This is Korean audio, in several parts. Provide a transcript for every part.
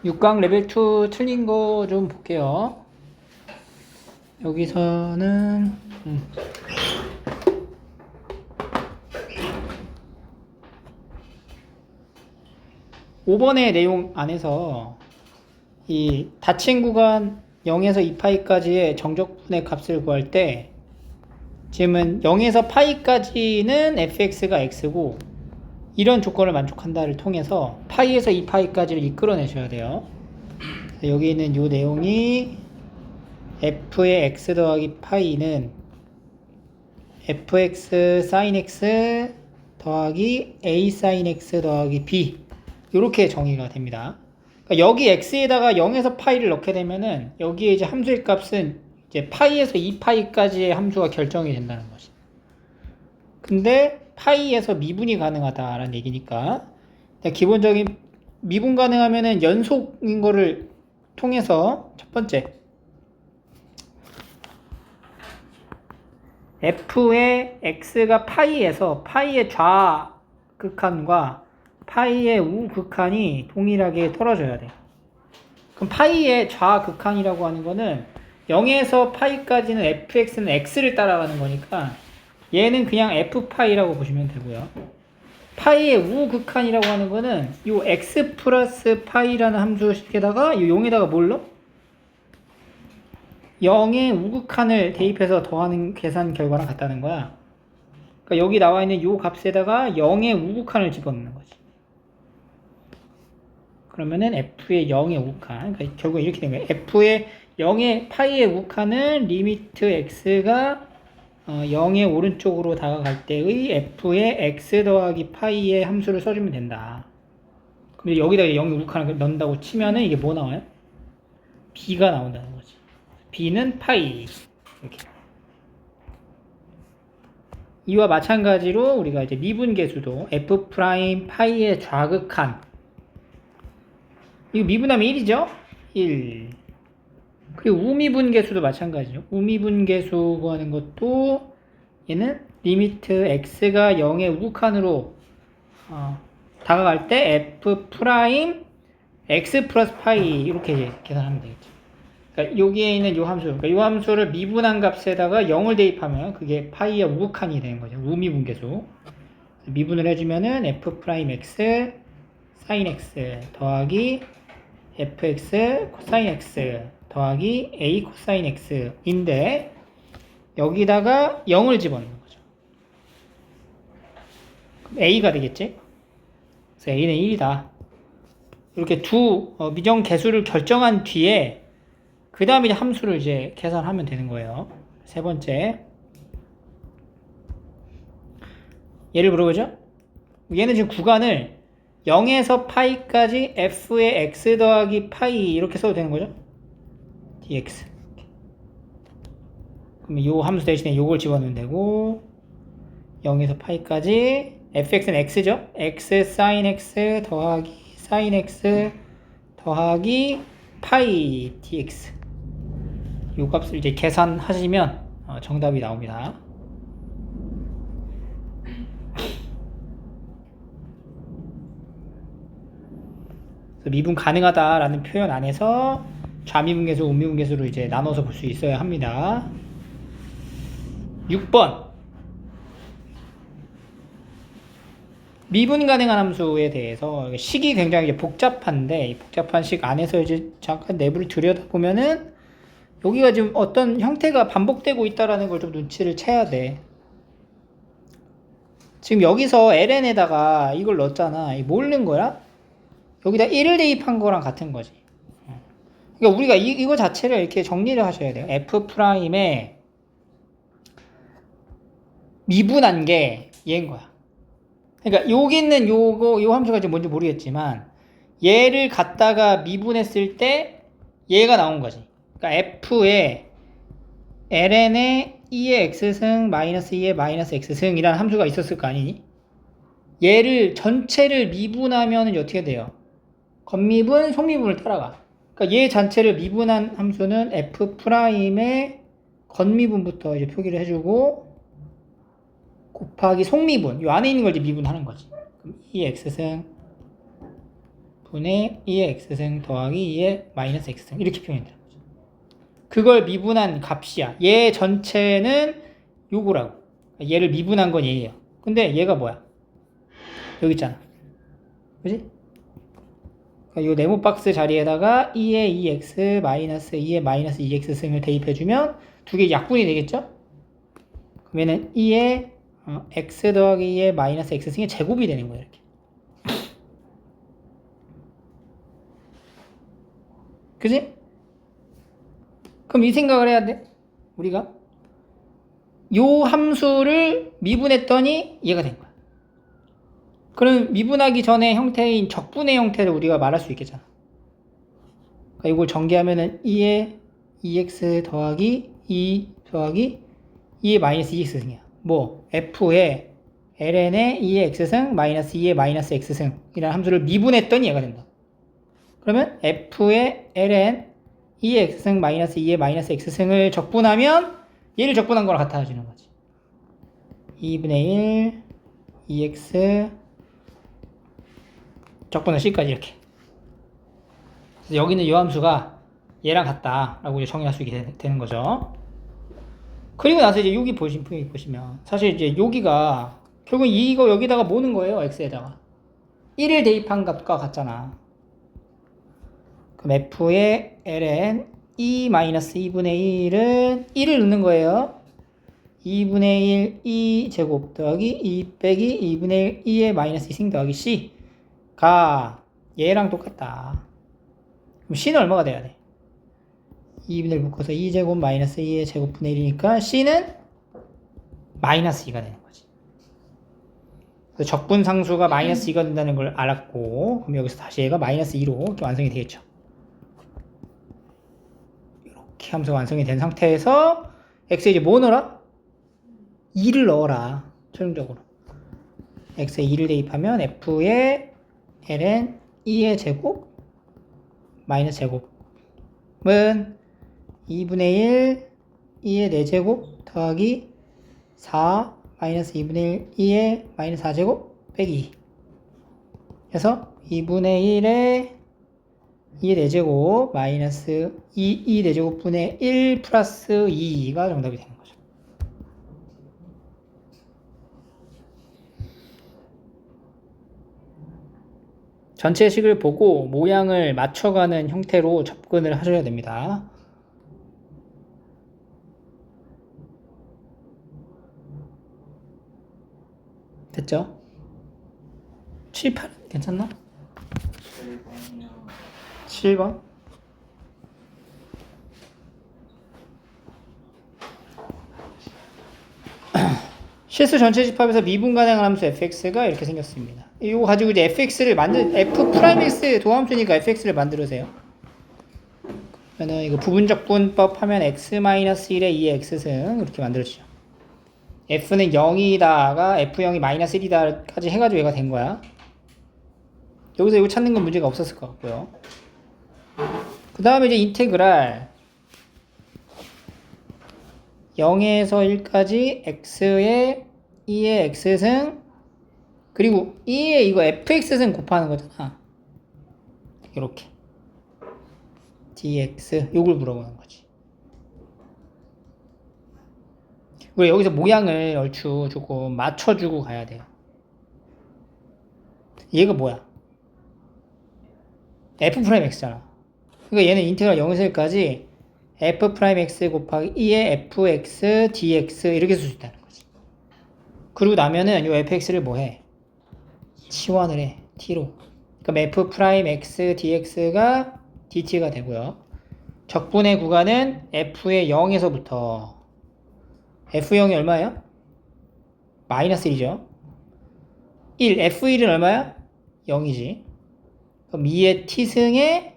6강 레벨 2 틀린 거 좀 볼게요. 여기서는 5번의 내용 안에서 이 닫힌 구간 0에서 2파이까지의 정적분의 값을 구할 때 지금은 0에서 파이까지는 fx가 x고 이런 조건을 만족한다를 통해서 파이에서 2파이까지를 이끌어내셔야 돼요. 여기 있는 이 내용이 f의 x 더하기 파이는 fx sin x 더하기 a sin x 더하기 b 이렇게 정의가 됩니다. 그러니까 여기 x에다가 0에서 파이를 넣게 되면은 여기에 이제 함수의 값은 이제 파이에서 2파이까지의 함수가 결정이 된다는 거지. 근데 파이에서 미분이 가능하다라는 얘기니까 기본적인 미분 가능하면은 연속인 거를 통해서 첫 번째 f의 x가 파이에서 파이의 좌극한과 파이의 우극한이 동일하게 떨어져야 돼. 그럼 파이의 좌극한이라고 하는 거는 0에서 파이까지는 fx는 x를 따라가는 거니까 얘는 그냥 f파이라고 보시면 되고요. 파이의 우극한이라고 하는 거는 이 x 플러스 파이라는 함수식에다가 이 0에다가 뭘 넣어? 0의 우극한을 대입해서 더하는 계산 결과랑 같다는 거야. 그러니까 여기 나와 있는 이 값에다가 0의 우극한을 집어넣는 거지. 그러면은 f의 0의 우극한, 그러니까 결국 이렇게 된 거예요. f의 0의 파이의 우극한은 리미트 x가 0의 오른쪽으로 다가갈 때의 f의 x 더하기 파이의 함수를 써주면 된다. 그럼 여기다가 0의 우극한을 넣는다고 치면은 이게 뭐 나와요? b가 나온다는 거지. b는 파이. 이렇게. 이와 마찬가지로 우리가 이제 미분계수도 f 프라임 파이의 좌극한. 이거 미분하면 1이죠? 1. 그리고 우미분계수도 마찬가지죠. 우미분계수 구하는 것도 얘는 리미트 x가 0의 우극한으로 다가갈 때 f 프라임 x 플러스 파이 이렇게 계산하면 되겠죠. 그러니까 여기에 있는 이 함수, 그러니까 이 함수를 미분한 값에다가 0을 대입하면 그게 파이의 우극한이 되는 거죠. 우미분계수. 미분을 해주면은 f 프라임 x sin x 더하기 fx 코사인 x 더하기 a 코사인 x인데 여기다가 0을 집어넣는 거죠. 그럼 a가 되겠지? 그래서 a는 1이다. 이렇게 두 미정 계수를 결정한 뒤에 그 다음에 함수를 이제 계산하면 되는 거예요. 세 번째. 얘를 물어보죠? 얘는 지금 구간을 0에서 파이까지 f의 x 더하기 파이 이렇게 써도 되는 거죠? dx. 그럼 이 함수 대신에 요걸 집어넣으면 되고 0에서 파이까지 fx는 x죠? x sin x 더하기 sin x 더하기 파이 dx. 이 값을 이제 계산하시면 정답이 나옵니다. 미분 가능하다라는 표현 안에서 좌미분계수, 우미분계수로 이제 나눠서 볼 수 있어야 합니다. 6번. 미분 가능한 함수에 대해서 식이 굉장히 복잡한데 이 복잡한 식 안에서 이제 잠깐 내부를 들여다보면은 여기가 지금 어떤 형태가 반복되고 있다라는 걸 좀 눈치를 채야 돼. 지금 여기서 ln에다가 이걸 넣었잖아. 뭘 넣은 거야? 여기다 1을 대입한 거랑 같은 거지. 그러니까 우리가 이거 자체를 이렇게 정리를 하셔야 돼요. f 프라임에 미분한 게 얘인 거야. 그러니까 여기 있는 요 함수가 지금 뭔지 모르겠지만 얘를 갖다가 미분했을 때 얘가 나온 거지. 그러니까 f에 ln에 2의 x승 마이너스 2의 마이너스 x승이라는 함수가 있었을 거 아니니? 얘를 전체를 미분하면 어떻게 돼요? 겉미분, 속미분을 따라가. 그러니까 얘 전체를 미분한 함수는 f 프라임의 겉미분부터 이제 표기를 해주고 곱하기 속미분, 이 안에 있는 걸 이제 미분하는 거지. 그럼 2x승 분의 2의 x승 더하기 2의 마이너스 x승 이렇게 표현되는 거죠. 그걸 미분한 값이야. 얘 전체는 요거라고. 얘를 미분한 건 얘예요. 근데 얘가 뭐야? 여기 있잖아. 그지? 그러니까 요 네모 박스 자리에다가 2의 2x 마이너스 2의 마이너스 2x승을 대입해주면 두 개 약분이 되겠죠? 그러면은 2의 x 더하기 2의 마이너스 x승의 제곱이 되는 거예요. 이렇게. 그지? 그럼 이 생각을 해야 돼. 우리가 요 함수를 미분했더니 얘가 된 거야. 그럼 미분하기 전에 형태인 적분의 형태를 우리가 말할 수 있겠잖아. 그러니까 이걸 전개하면은 2의 2x 더하기 2 더하기 2의 마이너스 2x승이야. 뭐 f의 ln의 2의 x승 마이너스 2의 마이너스 x승 이라는 함수를 미분했더니 얘가 된다. 그러면 f의 ln 2의 x승 마이너스 2의 마이너스 x승을 적분하면 얘를 적분한 거랑 같아지는 거지. 2분의 1 2x 적분한 c까지 이렇게. 그래서 여기는 이 함수가 얘랑 같다라고 이제 정의할 수 있게 되는 거죠. 그리고 나서 이제 여기 보시면 사실 이제 여기가 결국 이거 여기다가 모는 거예요. x에다가 1을 대입한 값과 같잖아. 그럼 f의 ln 2-2분의 1은 1을 넣는 거예요. 2분의 1 2제곱 더하기 2 빼기 2분의 1 2의 마이너스 2승 더하기 c가 얘랑 똑같다. 그럼 c는 얼마가 돼야 돼? 2분의 1 묶어서 2제곱 마이너스 2의 제곱분의 1이니까 c는 마이너스 2가 되는 거지. 그래서 적분상수가 마이너스 2가 된다는 걸 알았고, 그럼 여기서 다시 얘가 마이너스 2로 이렇게 완성이 되겠죠. 이렇게 함수가 완성이 된 상태에서 x에 이제 뭐 넣어라? 2를 넣어라. 최종적으로 x에 2를 대입하면 f의 ln 2의 제곱 마이너스 제곱은 2분의 1 2의 4제곱 더하기 4 마이너스 2분의 1 2의 마이너스 4제곱 빼기 2 해서 2분의 1의 2의 4제곱 마이너스 2 4제곱분의 1 플러스 2가 정답이 되는 거죠. 전체 식을 보고 모양을 맞춰가는 형태로 접근을 하셔야 됩니다. 됐죠? 7, 8 괜찮나? 7번 실수 전체 집합에서 미분 가능한 함수 fx가 이렇게 생겼습니다. 이거 가지고 이제 fx를 f'x 도함수니까 fx를 만들으세요. 그러면은 이거 부분적분법 하면 x-1의 2의 x승 이렇게 만들어지죠. f는 0이다가 f0이 마이너스 1이다까지 해가지고 얘가 된 거야. 여기서 이거 찾는 건 문제가 없었을 것 같고요. 그 다음에 이제 인테그랄 0에서 1까지 x의 2의 x승 그리고 2의 이거 fx승 곱하는 거잖아. 이렇게 dx 요걸 물어보는 거지. 우리 여기서 모양을 얼추 조금 맞춰주고 가야 돼요. 얘가 뭐야? f'x잖아. 그러니까 얘는 인테그랄 0에서 1까지 f'x 곱하기 2의 fx dx 이렇게 쓸 수 있다는 거지. 그리고 나면은 이 fx를 뭐 해? 치환을 해. t로. 그럼 f'x dx가 dt가 되고요. 적분의 구간은 f의 0에서부터 f0이 얼마예요? 마이너스 1이죠. 1, f1은 얼마야? 0이지. 그럼 2의 t승의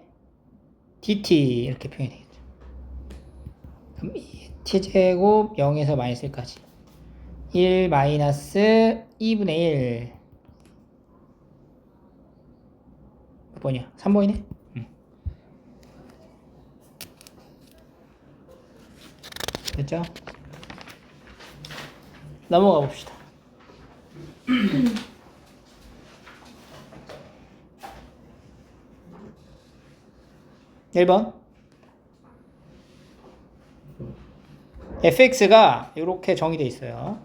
dt 이렇게 표현이 되겠죠. 그럼 2의 t제곱 0에서 마이너스 1까지 1 마이너스 2분의 1 몇 번이야? 3번이네? 됐죠? 넘어가 봅시다. 1번. fx가 이렇게 정의되어 있어요.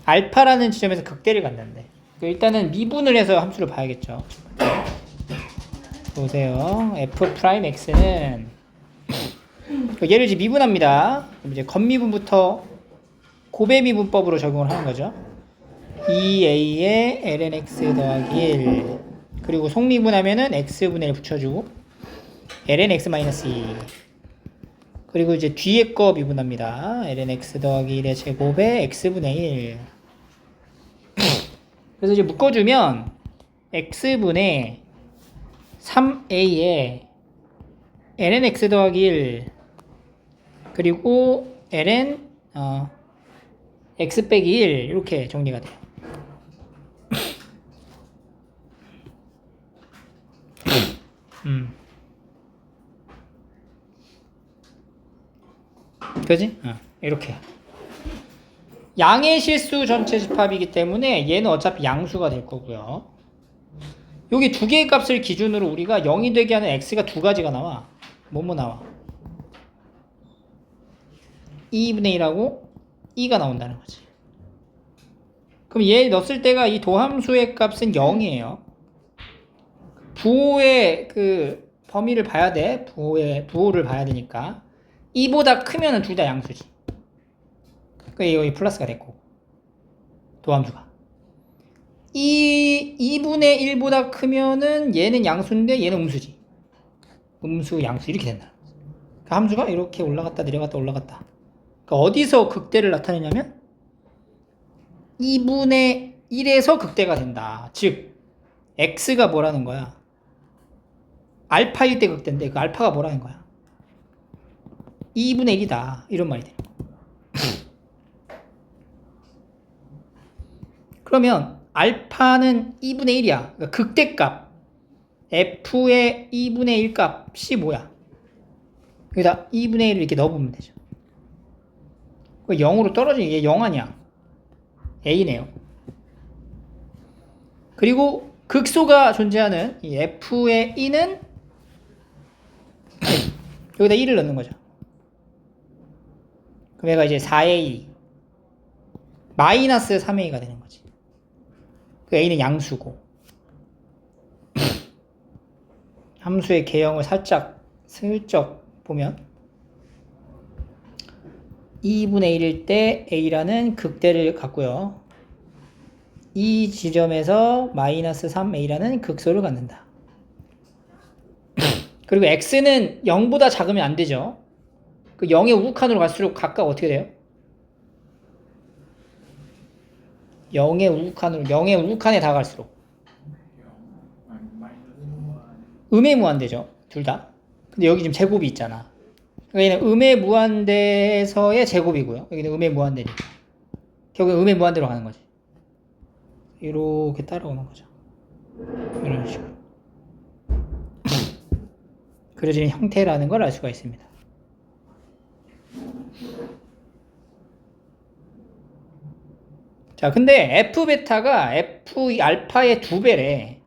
알파라는 지점에서 극대를 갖는데 일단은 미분을 해서 함수를 봐야겠죠. 보세요. f'x는 얘를 이제 미분합니다. 그럼 이제 겉미분부터 고배미분법으로 적용을 하는 거죠. 2a에 lnx 더하기 1 그리고 속미분하면은 x분의 1 붙여주고 lnx-2 그리고 이제 뒤에 거 미분합니다. lnx 더하기 1의 제곱에 x분의 1 그래서 이제 묶어주면 x분의 3a에 lnx 더하기 1 그리고 ln x 빼기 1 이렇게 정리가 돼요. 그지? 이렇게 양의 실수 전체 집합이기 때문에 얘는 어차피 양수가 될 거고요. 여기 두 개의 값을 기준으로 우리가 0이 되게 하는 x가 두 가지가 나와. 뭐뭐 나와? 2분의 1하고 2가 나온다는 거지. 그럼 얘 넣었을 때가 이 도함수의 값은 0이에요. 부호의 그 범위를 봐야 돼. 부호를 봐야 되니까. 2보다 크면은 둘 다 양수지. 그러니까 여기 플러스가 됐고. 도함수가. 2분의 1보다 크면은 얘는 양수인데 얘는 음수지. 음수, 양수 이렇게 된다. 그 함수가 이렇게 올라갔다 내려갔다 올라갔다. 그러니까 어디서 극대를 나타내냐면 2분의 1에서 극대가 된다. 즉 x가 뭐라는 거야? 알파일 때 극대인데 그 알파가 뭐라는 거야? 2분의 1이다. 이런 말이 돼요. 그러면 알파는 2분의 1이야. 그러니까 극대값 f의 2분의 1 값이 뭐야? 여기다 2분의 1을 이렇게 넣어보면 되죠. 0으로 떨어지는 얘 0 아니야. a네요. 그리고 극소가 존재하는 이 f의 2는 여기다 1을 넣는 거죠. 그럼 얘가 이제 4a 마이너스 3a가 되는 거지. 그 a는 양수고 함수의 개형을 슬쩍 보면 2분의 1일 때 a라는 극대를 갖고요. 이 지점에서 마이너스 3a라는 극소를 갖는다. 그리고 x는 0보다 작으면 안 되죠. 그 0의 우극한으로 갈수록 각각 어떻게 돼요? 0의 우극한에 다가갈수록 음의 무한대죠. 둘 다. 근데 여기 지금 제곱이 있잖아. 여기는 음의 무한대에서의 제곱이고요. 여기는 음의 무한대니까. 결국엔 음의 무한대로 가는 거지. 이렇게 따라오는 거죠. 이런 식으로. 그려지는 형태라는 걸 알 수가 있습니다. 자, 근데 F베타가 F알파의 2배래.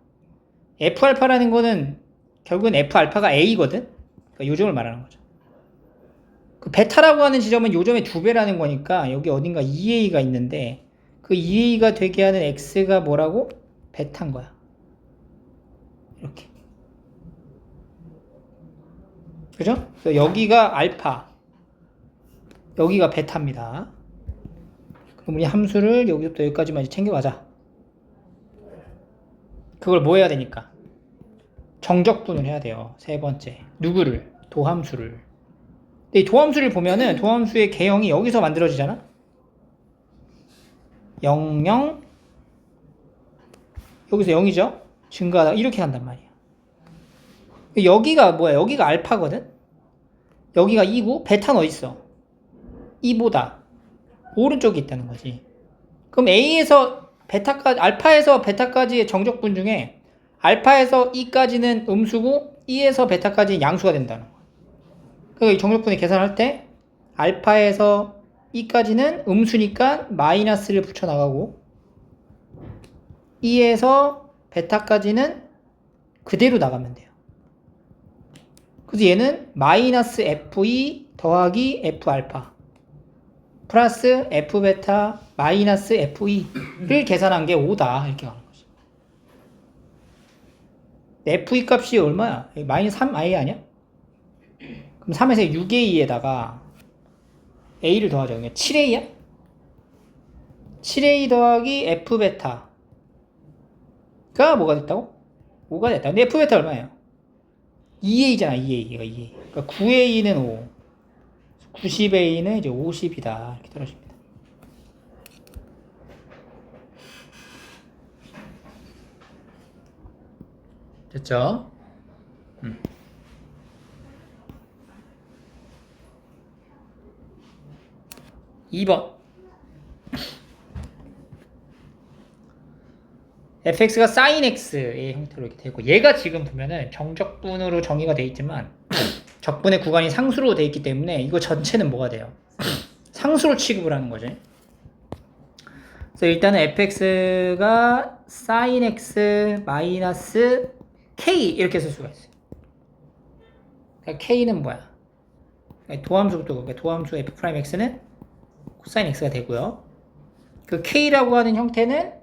F알파라는 거는 결국은 F알파가 A거든? 그러니까 요점을 말하는 거죠. 그 베타라고 하는 지점은 요점의 2배라는 거니까 여기 어딘가 2A가 있는데 그 2A가 되게 하는 X가 뭐라고? 베타인 거야. 이렇게. 그죠? 그래서 여기가 알파, 여기가 베타입니다. 그럼 우리 함수를 여기부터 여기까지만 이제 챙겨가자. 그걸 뭐 해야 되니까? 정적분을 해야 돼요. 세 번째. 누구를? 도함수를. 근데 이 도함수를 보면은 도함수의 개형이 여기서 만들어지잖아? 0, 0, 여기서 0이죠? 증가하다가 이렇게 간단 말이야. 여기가 뭐야? 여기가 알파거든? 여기가 2고 베타는 어딨어? 2보다 오른쪽에 있다는 거지. 그럼 A에서 베타까지, 알파에서 베타까지의 정적분 중에 알파에서 E까지는 음수고 E에서 베타까지는 양수가 된다는 거야. 그러니까 이 정적분의 계산할 때 알파에서 E까지는 음수니까 마이너스를 붙여나가고 E에서 베타까지는 그대로 나가면 돼요. 그래서 얘는 마이너스 F2 더하기 F알파 플러스 F베타 마이너스 F2를 계산한 게 5다. 이렇게 가는 거지. F2 값이 얼마야? 마이너스 3i 아니야? 그럼 3에서 6a에다가 a를 더하자. 그러니까 7a야? 7a 더하기 F베타가 뭐가 됐다고? 5가 됐다. 근데 F베타 얼마예요? 2a잖아. 2a. 얘가 2a. 그러니까 9a는 5. 90a는 이제 50이다. 이렇게 떨어집니다. 됐죠? 2번. fx가 sin x의 형태로 이렇게 되고, 얘가 지금 보면은 정적분으로 정의가 되어 있지만 적분의 구간이 상수로 되어 있기 때문에 이거 전체는 뭐가 돼요? 상수로 취급을 하는 거지. 그래서 일단은 fx가 sin x 마이너스 k 이렇게 쓸 수가 있어요. 그러니까 k는 뭐야? 도함수부터, 그러니까 도함수 f'x는 코사인 x가 되고요. 그 k라고 하는 형태는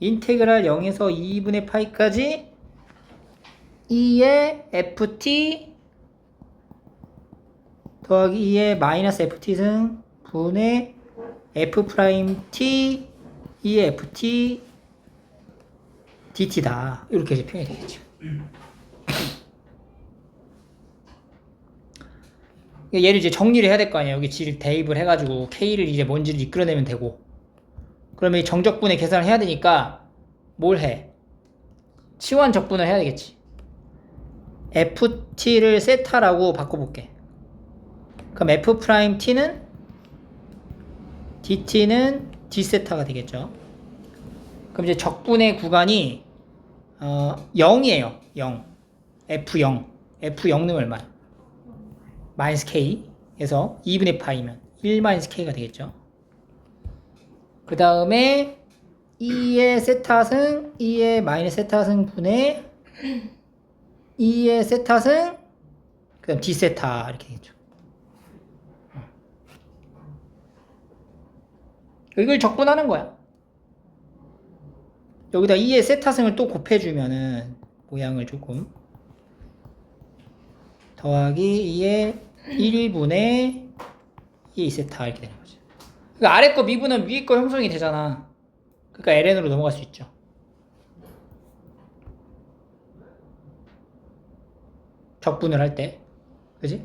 인테그랄 0에서 2분의 파이까지 2의 ft 더하기 2의 마이너스 ft 승 분의 f 프라임 t 2의 ft dt다. 이렇게 이제 표현이 되겠죠. 얘를 이제 정리를 해야 될 거 아니에요. 여기 질 대입을 해가지고 k를 이제 뭔지를 이끌어내면 되고, 그러면 이 정적분의 계산을 해야 되니까 뭘 해? 치환 적분을 해야 되겠지. ft를 세타라고 바꿔볼게. 그럼 f 프라임 t는 dt는 d세타가 되겠죠. 그럼 이제 적분의 구간이 0이에요. 0. f0. f0는 얼마야? 마이너스 k에서 2분의 파이면 1 마이너스 k가 되겠죠. 그 다음에 2의 세타승 2의 마이너스 세타승 분의 2의 세타승 그 다음 d세타 이렇게 되겠죠. 이걸 적분하는 거야. 여기다 2의 세타승을 또 곱해주면은 모양을 조금 더하기 2의 1분의 2의 세타 이렇게 되는 거죠. 그러니까 아래 거 미분은 위에 거 형성이 되잖아. 그러니까 ln으로 넘어갈 수 있죠. 적분을 할 때. 그지?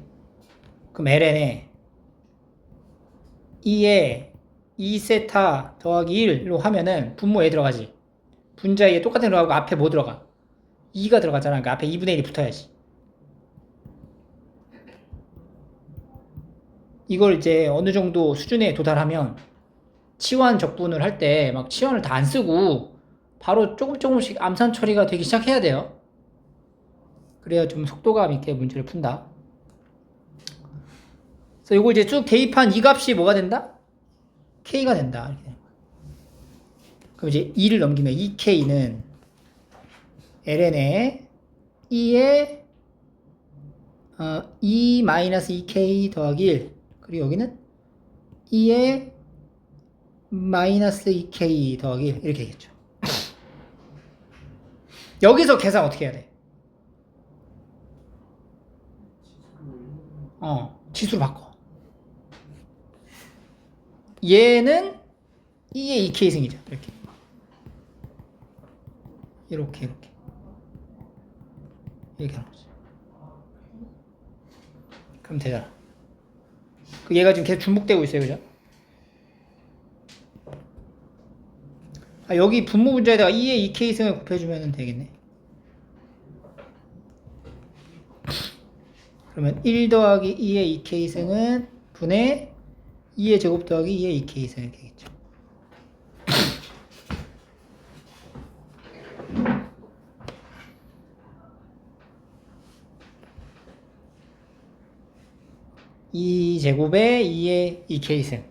그럼 ln에 2에 2세타 더하기 1로 하면은 분모에 들어가지. 분자에 똑같은 거 하고 앞에 뭐 들어가? 2가 들어가잖아. 그러니까 앞에 2분의 1이 붙어야지. 이걸 이제 어느 정도 수준에 도달하면 치환 적분을 할 때 막 치환을 다 안 쓰고 바로 조금씩 암산 처리가 되기 시작해야 돼요. 그래야 좀 속도감 있게 문제를 푼다. 그래서 이걸 이제 쭉 대입한 이 값이 뭐가 된다? k가 된다. 이렇게 되는 거야. 그럼 이제 2를 넘기면 2k는 ln에 2에 2-2k 더하기 1 그리고 여기는 2에 마이너스 2k 더하기 1 이렇게 되겠죠. 여기서 계산 어떻게 해야 돼? 지수로 바꿔. 얘는 2의 2k 승이죠. 이렇게 하는 거지. 그럼 되잖아. 그 얘가 지금 계속 중복되고 있어요, 그죠? 여기 분모 분자에다가 2의 2k 승을 곱해주면 되겠네. 그러면 1 더하기 2의 2k 승은 분의 2의 제곱 더하기 2의 2k 승 이렇게 되겠죠. 이 제곱에 2의 2k 승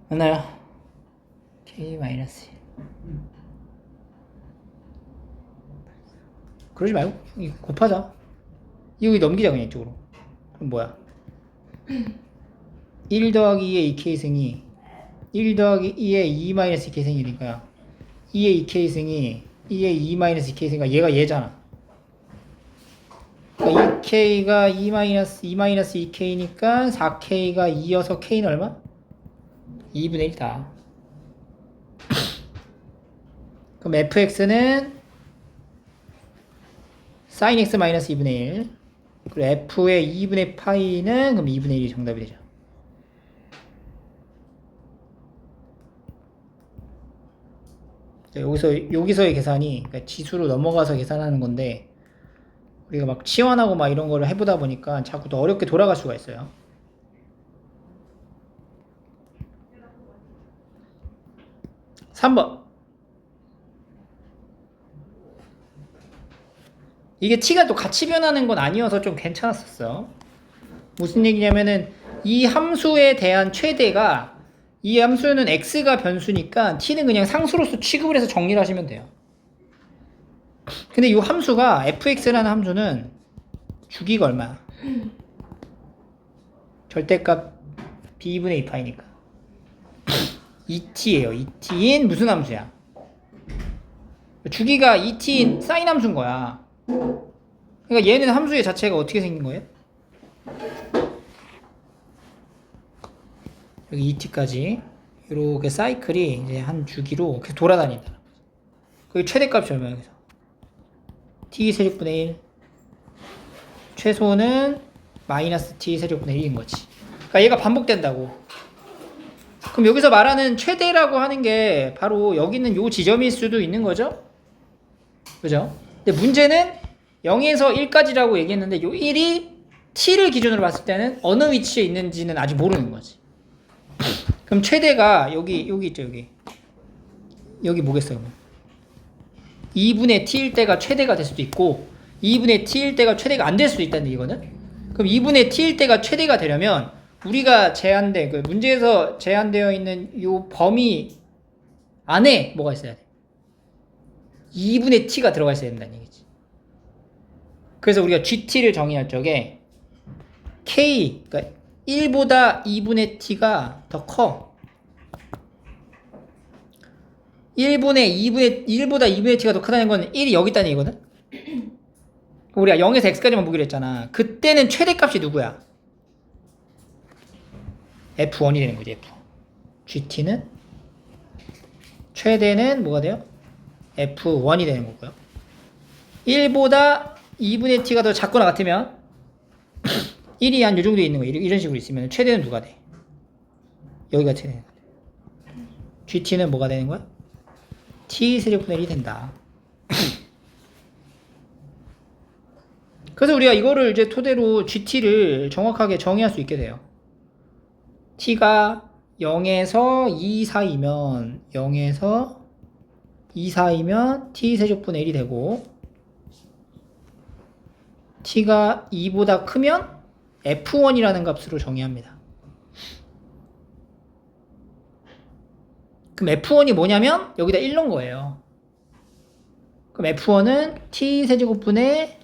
맞나요? k 마이너스 1 그러지 말고 곱하자. 이거 넘기자 그냥 이쪽으로. 그럼 뭐야? 1 더하기 2의 2k승이 1 더하기 2의 2 마이너스 2k승이니까 2의 2k승이 2의 2 마이너스 2k승이니까 얘가 얘잖아. 그러니까 2k가 2 마이너스 2k니까 4k가 2여서 k는 얼마? 2분의 1이다. 그럼 fx는 sin x 마이너스 2분의 1. 그리고 f의 2분의 파이는 그럼 2분의 1이 정답이 되죠. 여기서의 계산이 그러니까 지수로 넘어가서 계산하는 건데 우리가 막 치환하고 막 이런 거를 해보다 보니까 자꾸 더 어렵게 돌아갈 수가 있어요. (3번) 이게 t가 또 같이 변하는 건 아니어서 좀 괜찮았었어. 무슨 얘기냐면은 이 함수에 대한 최대가 이 함수는 x가 변수니까 t는 그냥 상수로서 취급을 해서 정리를 하시면 돼요. 근데 이 함수가 fx라는 함수는 주기가 얼마야? 절대값 b분의 2파이니까 2t예요. 2t인 무슨 함수야? 주기가 2t인 사인 함수인 거야. 그러니까 얘는 함수의 자체가 어떻게 생긴 거예요? 여기 2t까지 이렇게 사이클이 이제 한 주기로 계속 돌아다닌다. 그 최대값이 얼마야? 그래서 t 세제곱분의 1 최소는 마이너스 t 세제곱분의 1인 거지. 그러니까 얘가 반복된다고. 그럼 여기서 말하는 최대라고 하는 게 바로 여기 있는 요 지점일 수도 있는 거죠? 그죠? 근데 문제는 0에서 1까지라고 얘기했는데 요 1이 t를 기준으로 봤을 때는 어느 위치에 있는지는 아직 모르는 거지. 그럼 최대가 여기 있죠, 여기 뭐겠어요? 2분의 t일 때가 최대가 될 수도 있고 2분의 t일 때가 최대가 안 될 수도 있다는 얘기거든. 그럼 2분의 t일 때가 최대가 되려면 우리가 그 문제에서 제한되어 있는 요 범위 안에 뭐가 있어야 돼? 2분의 t가 들어가 있어야 된다는 얘기지. 그래서 우리가 gt를 정의할 적에 k, 그러니까 1보다 2분의 t가 더 커. 1보다 2분의 t가 더 크다는 건 1이 여기 있다는 얘기거든? 우리가 0에서 x까지만 보기로 했잖아. 그때는 최대값이 누구야? f1이 되는 거지, f1. gt는 최대는 뭐가 돼요? f1이 되는 거고요. 1보다 2분의 t가 더 작거나 같으면 1이 한 요 정도에 있는 거 이런 식으로 있으면 최대는 누가 돼? 여기가 최대가 돼. gt는 뭐가 되는 거야? t 세제곱분의 1이 된다. 그래서 우리가 이거를 이제 토대로 gt를 정확하게 정의할 수 있게 돼요. t가 0에서 2 사이면 t 세제곱분의 1이 되고 t가 2보다 크면 f1이라는 값으로 정의합니다. 그럼 f1이 뭐냐면 여기다 1 넣은 거예요. 그럼 f1은 t 세제곱분의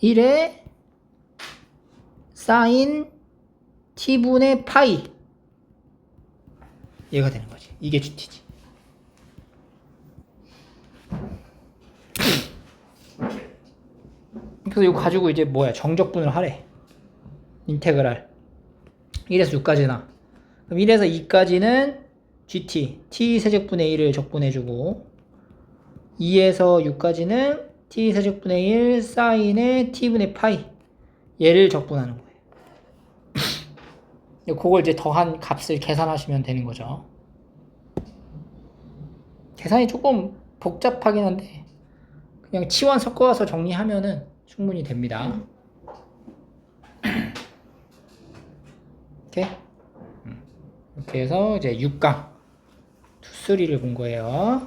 1에 사인 t분의 파이 얘가 되는 거지. 이게 gt지. 그래서 이거 가지고 이제 뭐야? 정적분을 하래. 인테그랄 1에서 6까지나. 그럼 1에서 2까지는 gt, t 세제곱분의 1을 적분해주고 2에서 6까지는 t 세제곱분의 1 사인의 t분의 파이 얘를 적분하는 거예요. 그걸 이제 더한 값을 계산하시면 되는 거죠. 계산이 조금 복잡하긴 한데 그냥 치환 섞어서 정리하면은 충분히 됩니다. 이렇게 해서 이제 6강 2, 3를 본 거예요.